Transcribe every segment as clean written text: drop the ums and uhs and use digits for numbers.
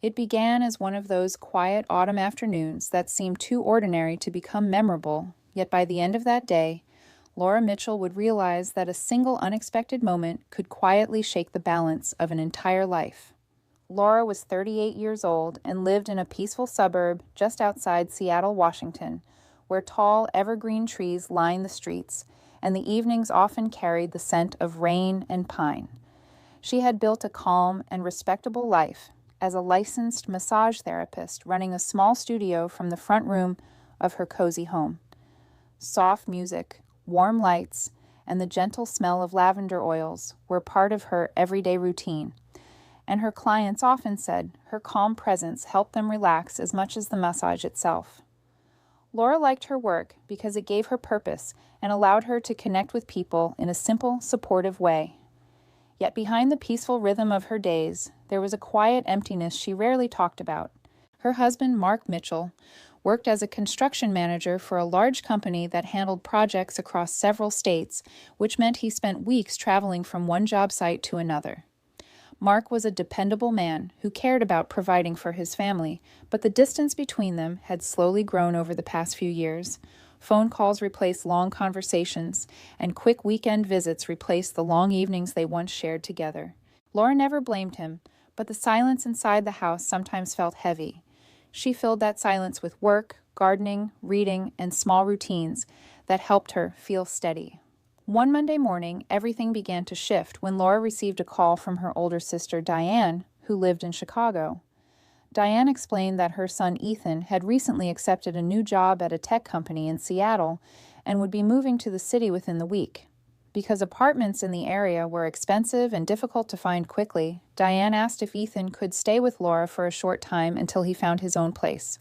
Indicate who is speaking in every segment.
Speaker 1: It began as one of those quiet autumn afternoons that seemed too ordinary to become memorable, yet by the end of that day, Laura Mitchell would realize that a single unexpected moment could quietly shake the balance of an entire life. Laura was 38 years old and lived in a peaceful suburb just outside Seattle, Washington, where tall, evergreen trees lined the streets, and the evenings often carried the scent of rain and pine. She had built a calm and respectable life as a licensed massage therapist running a small studio from the front room of her cozy home. Soft music, warm lights, and the gentle smell of lavender oils were part of her everyday routine, and her clients often said her calm presence helped them relax as much as the massage itself. Laura liked her work because it gave her purpose and allowed her to connect with people in a simple, supportive way. Yet behind the peaceful rhythm of her days, there was a quiet emptiness she rarely talked about. Her husband, Mark Mitchell, worked as a construction manager for a large company that handled projects across several states, which meant he spent weeks traveling from one job site to another. Mark was a dependable man who cared about providing for his family, but the distance between them had slowly grown over the past few years. Phone calls replaced long conversations, and quick weekend visits replaced the long evenings they once shared together. Laura never blamed him, but the silence inside the house sometimes felt heavy. She filled that silence with work, gardening, reading, and small routines that helped her feel steady. One Monday morning, everything began to shift when Laura received a call from her older sister, Diane, who lived in Chicago. Diane explained that her son, Ethan, had recently accepted a new job at a tech company in Seattle and would be moving to the city within the week. Because apartments in the area were expensive and difficult to find quickly, Diane asked if Ethan could stay with Laura for a short time until he found his own place.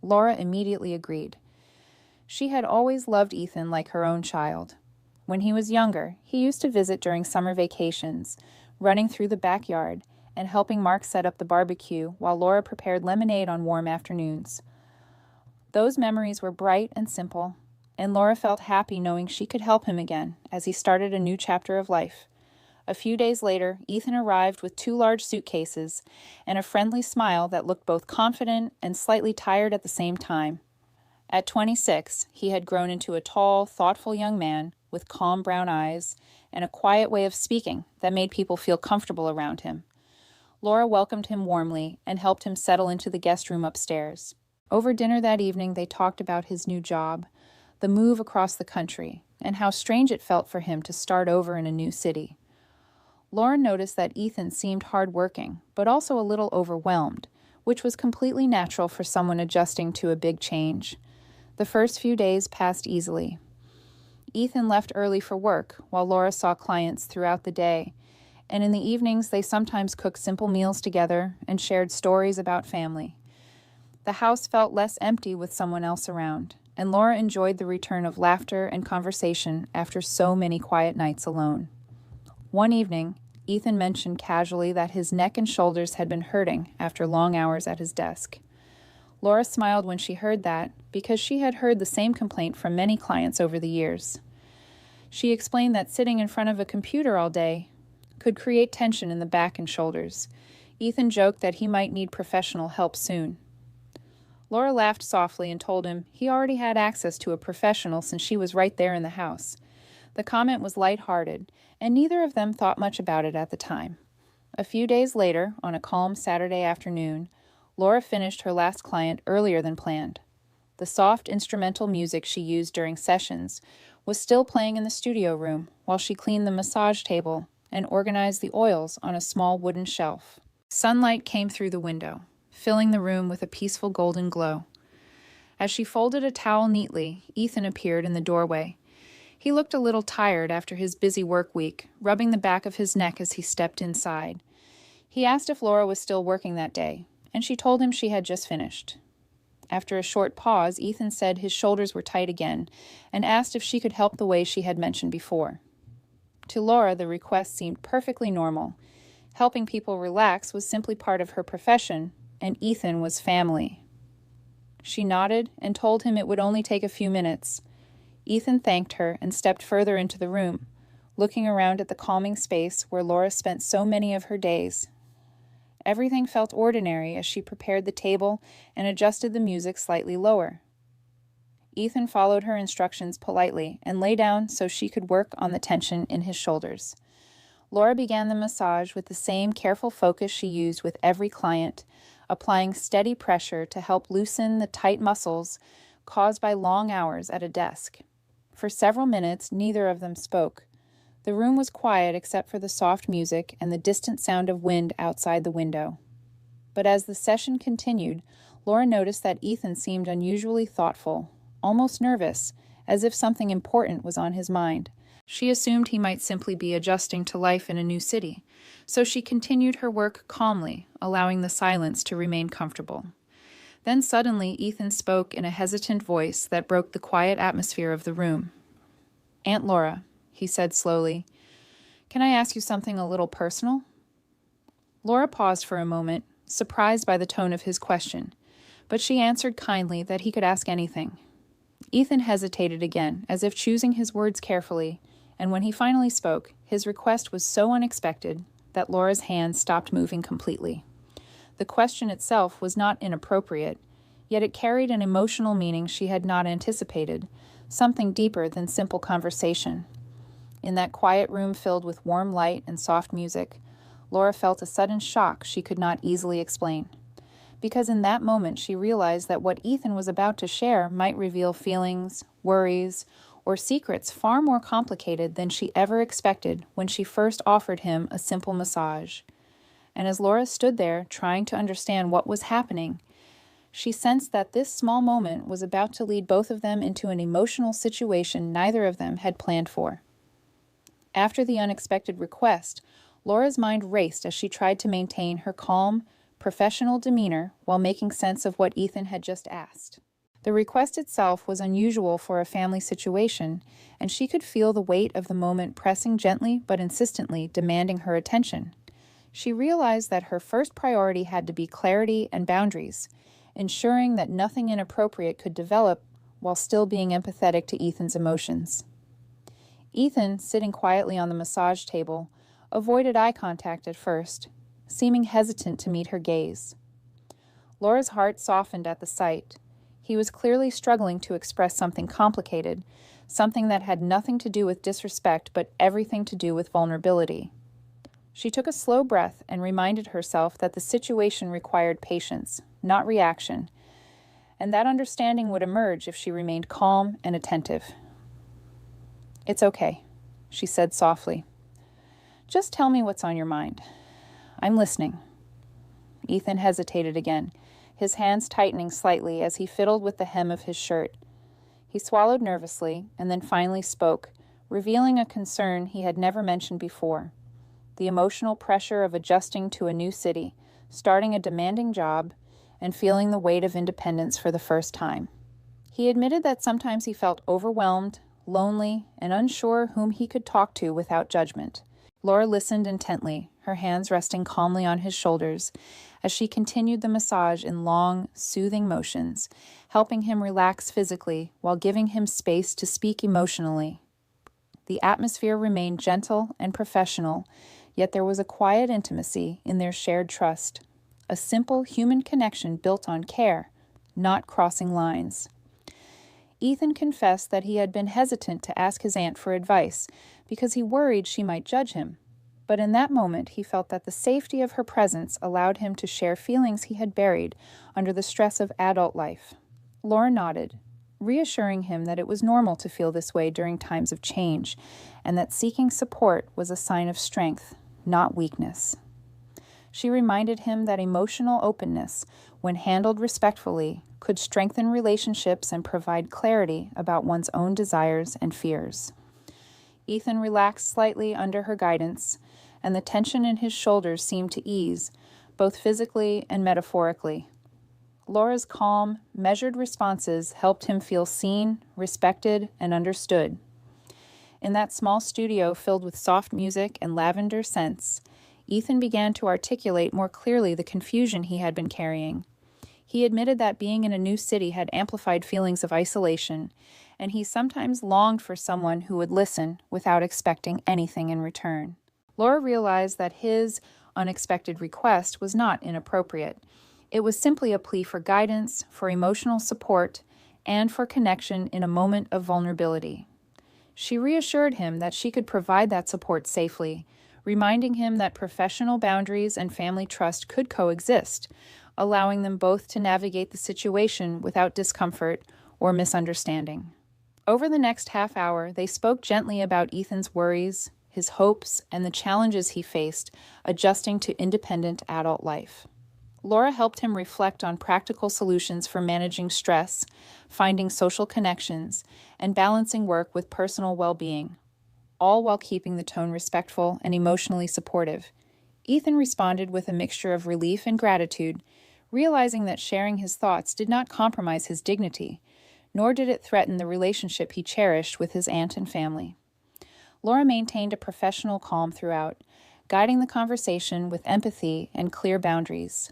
Speaker 1: Laura immediately agreed. She had always loved Ethan like her own child. When he was younger, he used to visit during summer vacations, running through the backyard and helping Mark set up the barbecue while Laura prepared lemonade on warm afternoons. Those memories were bright and simple, and Laura felt happy knowing she could help him again as he started a new chapter of life. A few days later, Ethan arrived with 2 large suitcases and a friendly smile that looked both confident and slightly tired at the same time. At 26, he had grown into a tall, thoughtful young man with calm brown eyes and a quiet way of speaking that made people feel comfortable around him. Laura welcomed him warmly and helped him settle into the guest room upstairs. Over dinner that evening, they talked about his new job, the move across the country, and how strange it felt for him to start over in a new city. Laura noticed that Ethan seemed hardworking, but also a little overwhelmed, which was completely natural for someone adjusting to a big change. The first few days passed easily. Ethan left early for work, while Laura saw clients throughout the day, and in the evenings they sometimes cooked simple meals together and shared stories about family. The house felt less empty with someone else around, and Laura enjoyed the return of laughter and conversation after so many quiet nights alone. One evening, Ethan mentioned casually that his neck and shoulders had been hurting after long hours at his desk. Laura smiled when she heard that, because she had heard the same complaint from many clients over the years. She explained that sitting in front of a computer all day could create tension in the back and shoulders. Ethan joked that he might need professional help soon. Laura laughed softly and told him he already had access to a professional since she was right there in the house. The comment was light-hearted, and neither of them thought much about it at the time. A few days later, on a calm Saturday afternoon, Laura finished her last client earlier than planned. The soft instrumental music she used during sessions was still playing in the studio room while she cleaned the massage table and organized the oils on a small wooden shelf. Sunlight came through the window, filling the room with a peaceful golden glow. As she folded a towel neatly, Ethan appeared in the doorway. He looked a little tired after his busy work week, rubbing the back of his neck as he stepped inside. He asked if Laura was still working that day, and she told him she had just finished. After a short pause, Ethan said his shoulders were tight again and asked if she could help the way she had mentioned before. To Laura, the request seemed perfectly normal. Helping people relax was simply part of her profession, and Ethan was family. She nodded and told him it would only take a few minutes. Ethan thanked her and stepped further into the room, looking around at the calming space where Laura spent so many of her days. Everything felt ordinary as she prepared the table and adjusted the music slightly lower. Ethan followed her instructions politely and lay down so she could work on the tension in his shoulders. Laura began the massage with the same careful focus she used with every client, applying steady pressure to help loosen the tight muscles caused by long hours at a desk. For several minutes, neither of them spoke. The room was quiet except for the soft music and the distant sound of wind outside the window. But as the session continued, Laura noticed that Ethan seemed unusually thoughtful, almost nervous, as if something important was on his mind. She assumed he might simply be adjusting to life in a new city, so she continued her work calmly, allowing the silence to remain comfortable. Then suddenly Ethan spoke in a hesitant voice that broke the quiet atmosphere of the room. "Aunt Laura," he said slowly, "can I ask you something a little personal?" Laura paused for a moment, surprised by the tone of his question, but she answered kindly that he could ask anything. Ethan hesitated again, as if choosing his words carefully, and when he finally spoke, his request was so unexpected that Laura's hands stopped moving completely. The question itself was not inappropriate, yet it carried an emotional meaning she had not anticipated, something deeper than simple conversation. In that quiet room filled with warm light and soft music, Laura felt a sudden shock she could not easily explain. Because in that moment she realized that what Ethan was about to share might reveal feelings, worries, or secrets far more complicated than she ever expected when she first offered him a simple massage. And as Laura stood there trying to understand what was happening, she sensed that this small moment was about to lead both of them into an emotional situation neither of them had planned for. After the unexpected request, Laura's mind raced as she tried to maintain her calm, professional demeanor while making sense of what Ethan had just asked. The request itself was unusual for a family situation, and she could feel the weight of the moment pressing gently but insistently, demanding her attention. She realized that her first priority had to be clarity and boundaries, ensuring that nothing inappropriate could develop while still being empathetic to Ethan's emotions. Ethan, sitting quietly on the massage table, avoided eye contact at first, seeming hesitant to meet her gaze. Laura's heart softened at the sight. He was clearly struggling to express something complicated, something that had nothing to do with disrespect but everything to do with vulnerability. She took a slow breath and reminded herself that the situation required patience, not reaction, and that understanding would emerge if she remained calm and attentive. "It's okay," she said softly. "Just tell me what's on your mind. I'm listening." Ethan hesitated again, his hands tightening slightly as he fiddled with the hem of his shirt. He swallowed nervously and then finally spoke, revealing a concern he had never mentioned before: the emotional pressure of adjusting to a new city, starting a demanding job, and feeling the weight of independence for the first time. He admitted that sometimes he felt overwhelmed, lonely, and unsure whom he could talk to without judgment. Laura listened intently, her hands resting calmly on his shoulders, as she continued the massage in long, soothing motions, helping him relax physically while giving him space to speak emotionally. The atmosphere remained gentle and professional, yet there was a quiet intimacy in their shared trust, a simple human connection built on care, not crossing lines. Ethan confessed that he had been hesitant to ask his aunt for advice because he worried she might judge him. But in that moment, he felt that the safety of her presence allowed him to share feelings he had buried under the stress of adult life. Laura nodded, reassuring him that it was normal to feel this way during times of change, and that seeking support was a sign of strength, not weakness. She reminded him that emotional openness, when handled respectfully, could strengthen relationships and provide clarity about one's own desires and fears. Ethan relaxed slightly under her guidance, and the tension in his shoulders seemed to ease, both physically and metaphorically. Laura's calm, measured responses helped him feel seen, respected, and understood. In that small studio filled with soft music and lavender scents, Ethan began to articulate more clearly the confusion he had been carrying. He admitted that being in a new city had amplified feelings of isolation, and he sometimes longed for someone who would listen without expecting anything in return. Laura realized that his unexpected request was not inappropriate. It was simply a plea for guidance, for emotional support, and for connection in a moment of vulnerability. She reassured him that she could provide that support safely, reminding him that professional boundaries and family trust could coexist, allowing them both to navigate the situation without discomfort or misunderstanding. Over the next half hour, they spoke gently about Ethan's worries, his hopes, and the challenges he faced adjusting to independent adult life. Laura helped him reflect on practical solutions for managing stress, finding social connections, and balancing work with personal well-being, all while keeping the tone respectful and emotionally supportive. Ethan responded with a mixture of relief and gratitude, realizing that sharing his thoughts did not compromise his dignity, nor did it threaten the relationship he cherished with his aunt and family. Laura maintained a professional calm throughout, guiding the conversation with empathy and clear boundaries.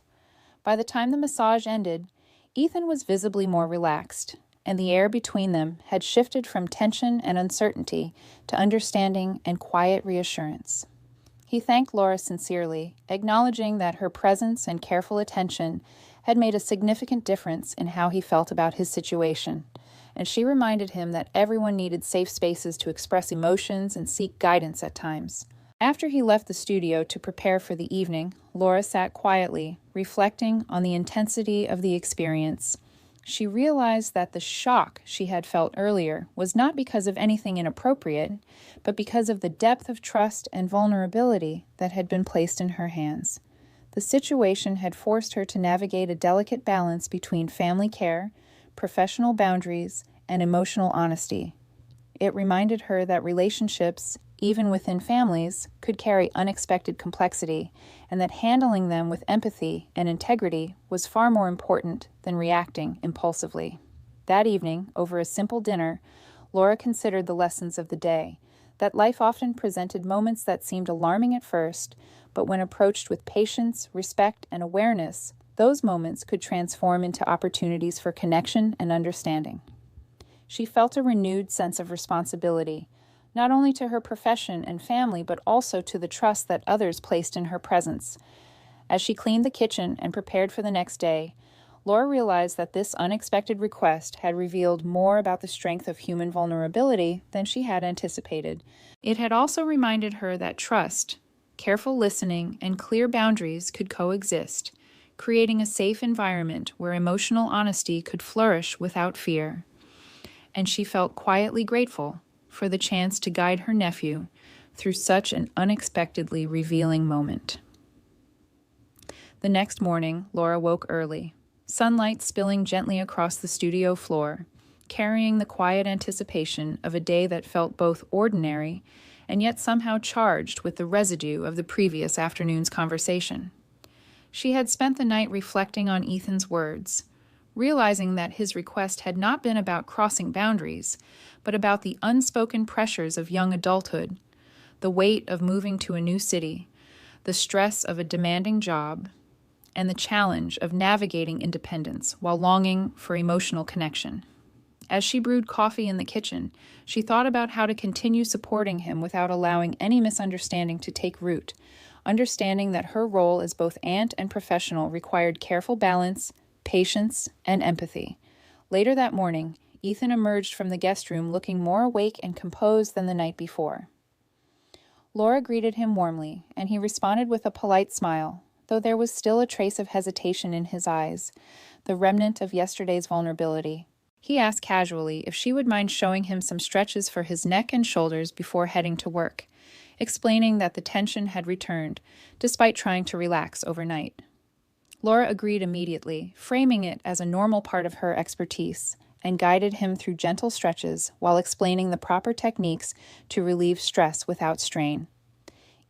Speaker 1: By the time the massage ended, Ethan was visibly more relaxed, and the air between them had shifted from tension and uncertainty to understanding and quiet reassurance. He thanked Laura sincerely, acknowledging that her presence and careful attention had made a significant difference in how he felt about his situation, and she reminded him that everyone needed safe spaces to express emotions and seek guidance at times. After he left the studio to prepare for the evening, Laura sat quietly, reflecting on the intensity of the experience. She realized that the shock she had felt earlier was not because of anything inappropriate, but because of the depth of trust and vulnerability that had been placed in her hands. The situation had forced her to navigate a delicate balance between family care, professional boundaries, and emotional honesty. It reminded her that relationships, even within families, could carry unexpected complexity, and that handling them with empathy and integrity was far more important than reacting impulsively. That evening, over a simple dinner, Laura considered the lessons of the day, that life often presented moments that seemed alarming at first, but when approached with patience, respect, and awareness, those moments could transform into opportunities for connection and understanding. She felt a renewed sense of responsibility, not only to her profession and family, but also to the trust that others placed in her presence. As she cleaned the kitchen and prepared for the next day, Laura realized that this unexpected request had revealed more about the strength of human vulnerability than she had anticipated. It had also reminded her that trust, careful listening, and clear boundaries could coexist, creating a safe environment where emotional honesty could flourish without fear. And she felt quietly grateful for the chance to guide her nephew through such an unexpectedly revealing moment. The next morning, Laura woke early, sunlight spilling gently across the studio floor, carrying the quiet anticipation of a day that felt both ordinary and yet somehow charged with the residue of the previous afternoon's conversation. She had spent the night reflecting on Ethan's words, realizing that his request had not been about crossing boundaries, but about the unspoken pressures of young adulthood, the weight of moving to a new city, the stress of a demanding job, and the challenge of navigating independence while longing for emotional connection. As she brewed coffee in the kitchen, she thought about how to continue supporting him without allowing any misunderstanding to take root, understanding that her role as both aunt and professional required careful balance, patience, and empathy. Later that morning, Ethan emerged from the guest room looking more awake and composed than the night before. Laura greeted him warmly, and he responded with a polite smile, though there was still a trace of hesitation in his eyes, the remnant of yesterday's vulnerability. He asked casually if she would mind showing him some stretches for his neck and shoulders before heading to work, explaining that the tension had returned, despite trying to relax overnight. Laura agreed immediately, framing it as a normal part of her expertise, and guided him through gentle stretches while explaining the proper techniques to relieve stress without strain.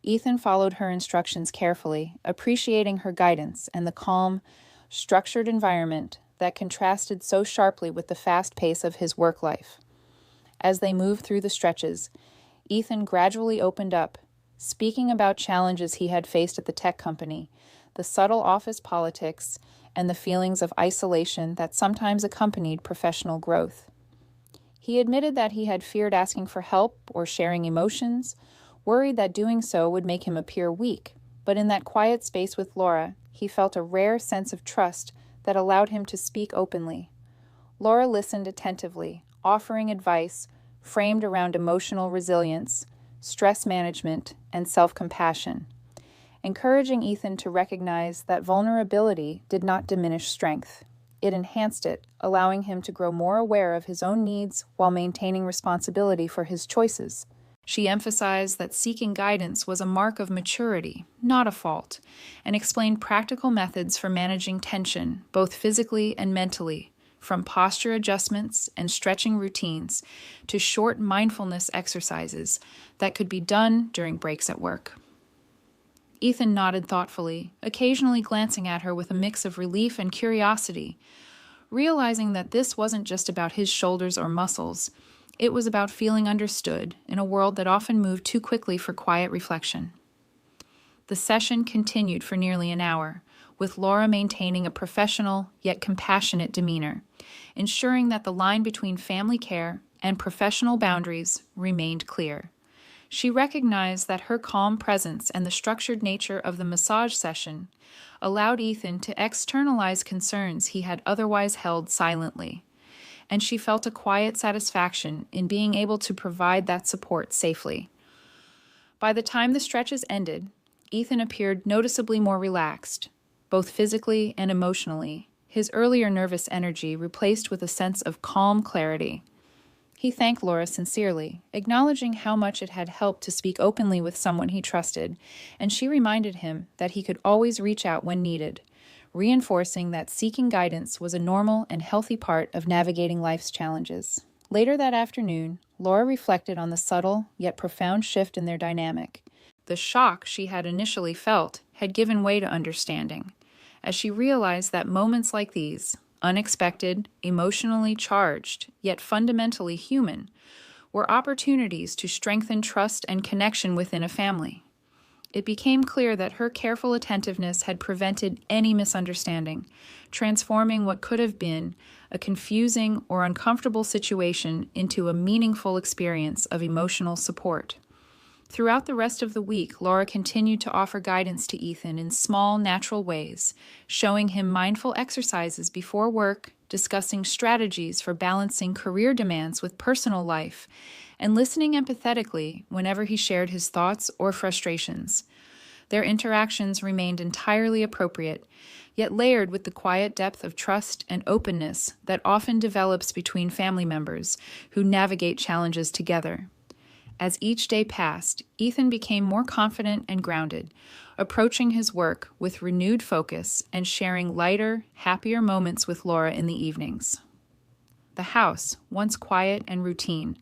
Speaker 1: Ethan followed her instructions carefully, appreciating her guidance and the calm, structured environment that contrasted so sharply with the fast pace of his work life. As they moved through the stretches, Ethan gradually opened up, speaking about challenges he had faced at the tech company, the subtle office politics, and the feelings of isolation that sometimes accompanied professional growth. He admitted that he had feared asking for help or sharing emotions, worried that doing so would make him appear weak, But in that quiet space with Laura, he felt a rare sense of trust that allowed him to speak openly. Laura listened attentively, offering advice framed around emotional resilience, stress management, and self-compassion, encouraging Ethan to recognize that vulnerability did not diminish strength. It enhanced it, allowing him to grow more aware of his own needs while maintaining responsibility for his choices. She emphasized that seeking guidance was a mark of maturity, not a fault, and explained practical methods for managing tension, both physically and mentally, from posture adjustments and stretching routines to short mindfulness exercises that could be done during breaks at work. Ethan nodded thoughtfully, occasionally glancing at her with a mix of relief and curiosity, realizing that this wasn't just about his shoulders or muscles. It was about feeling understood in a world that often moved too quickly for quiet reflection. The session continued for nearly an hour, with Laura maintaining a professional yet compassionate demeanor, ensuring that the line between family care and professional boundaries remained clear. She recognized that her calm presence and the structured nature of the massage session allowed Ethan to externalize concerns he had otherwise held silently, and she felt a quiet satisfaction in being able to provide that support safely. By the time the stretches ended, Ethan appeared noticeably more relaxed, both physically and emotionally, his earlier nervous energy replaced with a sense of calm clarity. He thanked Laura sincerely, acknowledging how much it had helped to speak openly with someone he trusted, and she reminded him that he could always reach out when needed, reinforcing that seeking guidance was a normal and healthy part of navigating life's challenges. Later that afternoon, Laura reflected on the subtle yet profound shift in their dynamic. The shock she had initially felt had given way to understanding, as she realized that moments like these, unexpected, emotionally charged, yet fundamentally human, were opportunities to strengthen trust and connection within a family. It became clear that her careful attentiveness had prevented any misunderstanding, transforming what could have been a confusing or uncomfortable situation into a meaningful experience of emotional support. Throughout the rest of the week, Laura continued to offer guidance to Ethan in small, natural ways, showing him mindful exercises before work, discussing strategies for balancing career demands with personal life, and listening empathetically whenever he shared his thoughts or frustrations. Their interactions remained entirely appropriate, yet layered with the quiet depth of trust and openness that often develops between family members who navigate challenges together. As each day passed, Ethan became more confident and grounded, approaching his work with renewed focus and sharing lighter, happier moments with Laura in the evenings. The house, once quiet and routine,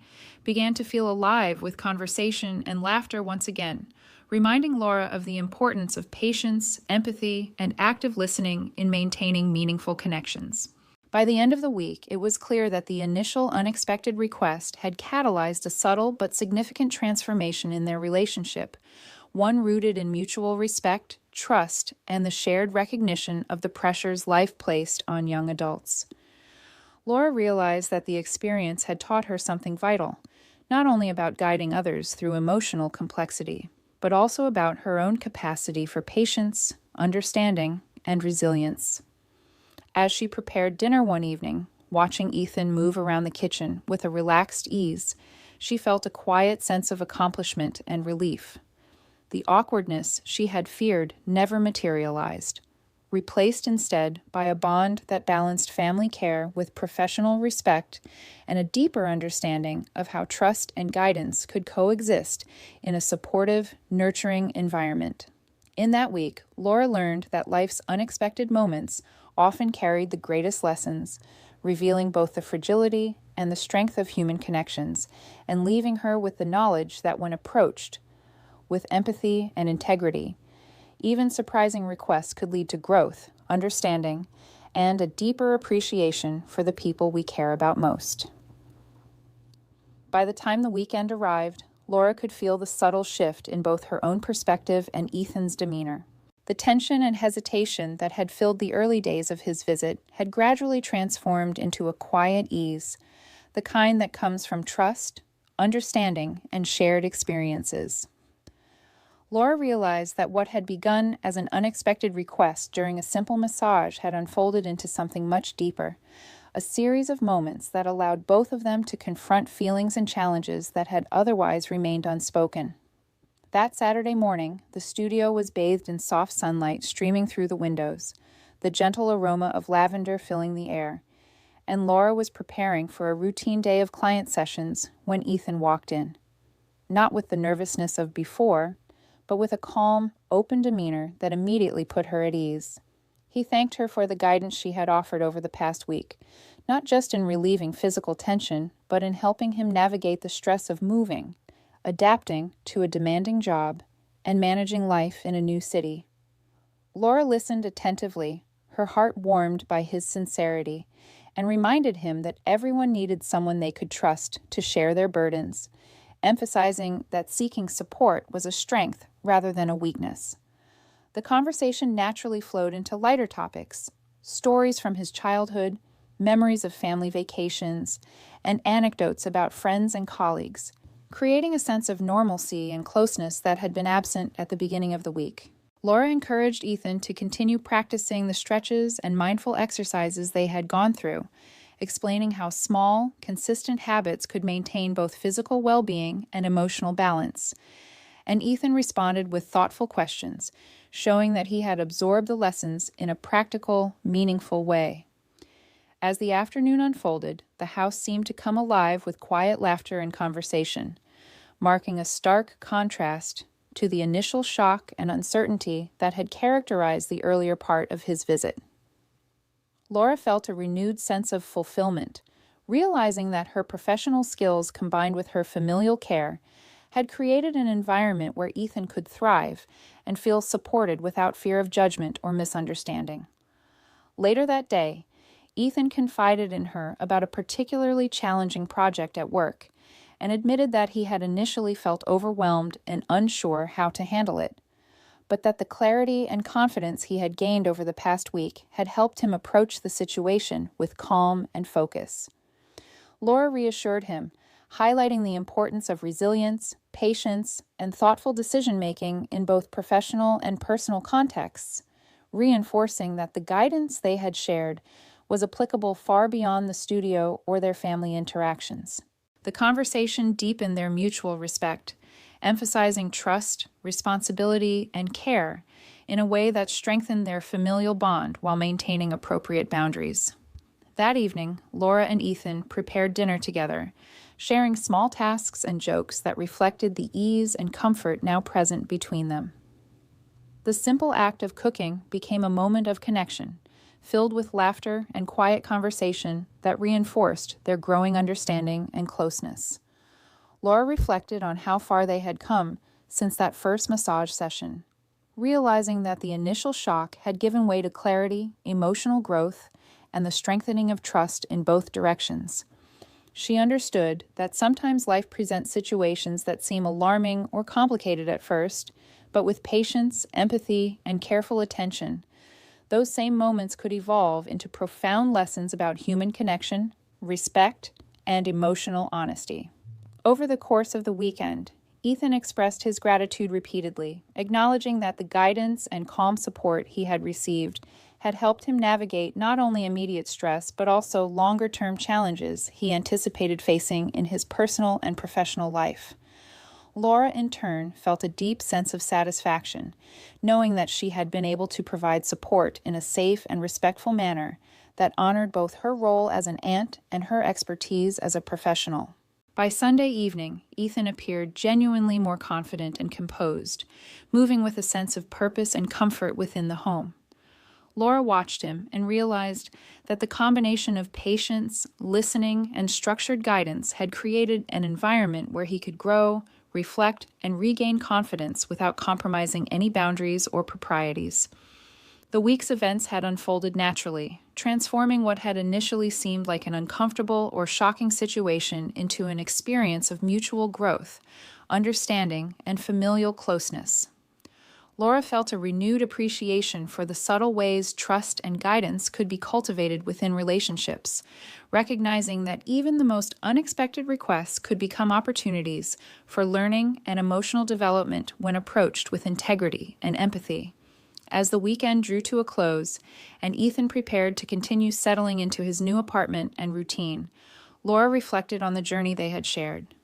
Speaker 1: began to feel alive with conversation and laughter once again, reminding Laura of the importance of patience, empathy, and active listening in maintaining meaningful connections. By the end of the week, it was clear that the initial unexpected request had catalyzed a subtle but significant transformation in their relationship, one rooted in mutual respect, trust, and the shared recognition of the pressures life placed on young adults. Laura realized that the experience had taught her something vital, not only about guiding others through emotional complexity, but also about her own capacity for patience, understanding, and resilience. As she prepared dinner one evening, watching Ethan move around the kitchen with a relaxed ease, she felt a quiet sense of accomplishment and relief. The awkwardness she had feared never materialized, replaced instead by a bond that balanced family care with professional respect and a deeper understanding of how trust and guidance could coexist in a supportive, nurturing environment. In that week, Laura learned that life's unexpected moments often carried the greatest lessons, revealing both the fragility and the strength of human connections, and leaving her with the knowledge that when approached with empathy and integrity, even surprising requests could lead to growth, understanding, and a deeper appreciation for the people we care about most. By the time the weekend arrived, Laura could feel the subtle shift in both her own perspective and Ethan's demeanor. The tension and hesitation that had filled the early days of his visit had gradually transformed into a quiet ease, the kind that comes from trust, understanding, and shared experiences. Laura realized that what had begun as an unexpected request during a simple massage had unfolded into something much deeper, a series of moments that allowed both of them to confront feelings and challenges that had otherwise remained unspoken. That Saturday morning, the studio was bathed in soft sunlight streaming through the windows, the gentle aroma of lavender filling the air, and Laura was preparing for a routine day of client sessions when Ethan walked in. Not with the nervousness of before, but with a calm, open demeanor that immediately put her at ease. He thanked her for the guidance she had offered over the past week, not just in relieving physical tension, but in helping him navigate the stress of moving, adapting to a demanding job, and managing life in a new city. Laura listened attentively, her heart warmed by his sincerity, and reminded him that everyone needed someone they could trust to share their burdens, emphasizing that seeking support was a strength rather than a weakness. The conversation naturally flowed into lighter topics, stories from his childhood, memories of family vacations, and anecdotes about friends and colleagues, creating a sense of normalcy and closeness that had been absent at the beginning of the week. Laura encouraged Ethan to continue practicing the stretches and mindful exercises they had gone through, explaining how small, consistent habits could maintain both physical well-being and emotional balance. And Ethan responded with thoughtful questions, showing that he had absorbed the lessons in a practical, meaningful way. As the afternoon unfolded, the house seemed to come alive with quiet laughter and conversation, marking a stark contrast to the initial shock and uncertainty that had characterized the earlier part of his visit. Laura felt a renewed sense of fulfillment, realizing that her professional skills combined with her familial care had created an environment where Ethan could thrive and feel supported without fear of judgment or misunderstanding. Later that day, Ethan confided in her about a particularly challenging project at work and admitted that he had initially felt overwhelmed and unsure how to handle it, but that the clarity and confidence he had gained over the past week had helped him approach the situation with calm and focus. Laura reassured him, highlighting the importance of resilience, patience, and thoughtful decision-making in both professional and personal contexts, reinforcing that the guidance they had shared was applicable far beyond the studio or their family interactions. The conversation deepened their mutual respect, emphasizing trust, responsibility, and care in a way that strengthened their familial bond while maintaining appropriate boundaries. That evening, Laura and Ethan prepared dinner together, sharing small tasks and jokes that reflected the ease and comfort now present between them. The simple act of cooking became a moment of connection, filled with laughter and quiet conversation that reinforced their growing understanding and closeness. Laura reflected on how far they had come since that first massage session, realizing that the initial shock had given way to clarity, emotional growth, and the strengthening of trust in both directions. She understood that sometimes life presents situations that seem alarming or complicated at first, but with patience, empathy, and careful attention, those same moments could evolve into profound lessons about human connection, respect, and emotional honesty. Over the course of the weekend, Ethan expressed his gratitude repeatedly, acknowledging that the guidance and calm support he had received had helped him navigate not only immediate stress, but also longer-term challenges he anticipated facing in his personal and professional life. Laura, in turn, felt a deep sense of satisfaction, knowing that she had been able to provide support in a safe and respectful manner that honored both her role as an aunt and her expertise as a professional. By Sunday evening, Ethan appeared genuinely more confident and composed, moving with a sense of purpose and comfort within the home. Laura watched him and realized that the combination of patience, listening, and structured guidance had created an environment where he could grow, reflect, and regain confidence without compromising any boundaries or proprieties. The week's events had unfolded naturally, transforming what had initially seemed like an uncomfortable or shocking situation into an experience of mutual growth, understanding, and familial closeness. Laura felt a renewed appreciation for the subtle ways trust and guidance could be cultivated within relationships, recognizing that even the most unexpected requests could become opportunities for learning and emotional development when approached with integrity and empathy. As the weekend drew to a close, and Ethan prepared to continue settling into his new apartment and routine, Laura reflected on the journey they had shared.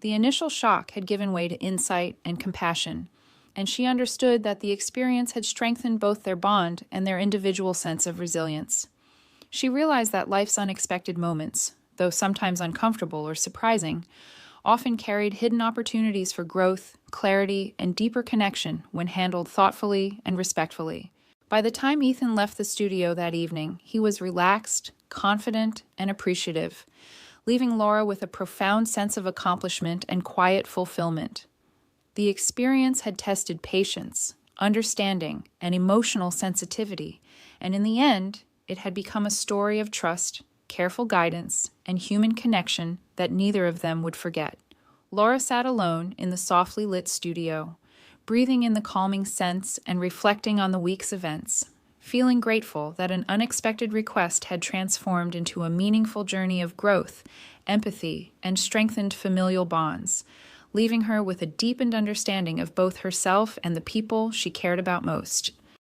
Speaker 1: The initial shock had given way to insight and compassion, and she understood that the experience had strengthened both their bond and their individual sense of resilience. She realized that life's unexpected moments, though sometimes uncomfortable or surprising, often carried hidden opportunities for growth, clarity, and deeper connection when handled thoughtfully and respectfully. By the time Ethan left the studio that evening, he was relaxed, confident, and appreciative, leaving Laura with a profound sense of accomplishment and quiet fulfillment. The experience had tested patience, understanding, and emotional sensitivity, and in the end, it had become a story of trust, careful guidance, and human connection that neither of them would forget. Laura sat alone in the softly lit studio, breathing in the calming scents and reflecting on the week's events, feeling grateful that an unexpected request had transformed into a meaningful journey of growth, empathy, and strengthened familial bonds, leaving her with a deepened understanding of both herself and the people she cared about most.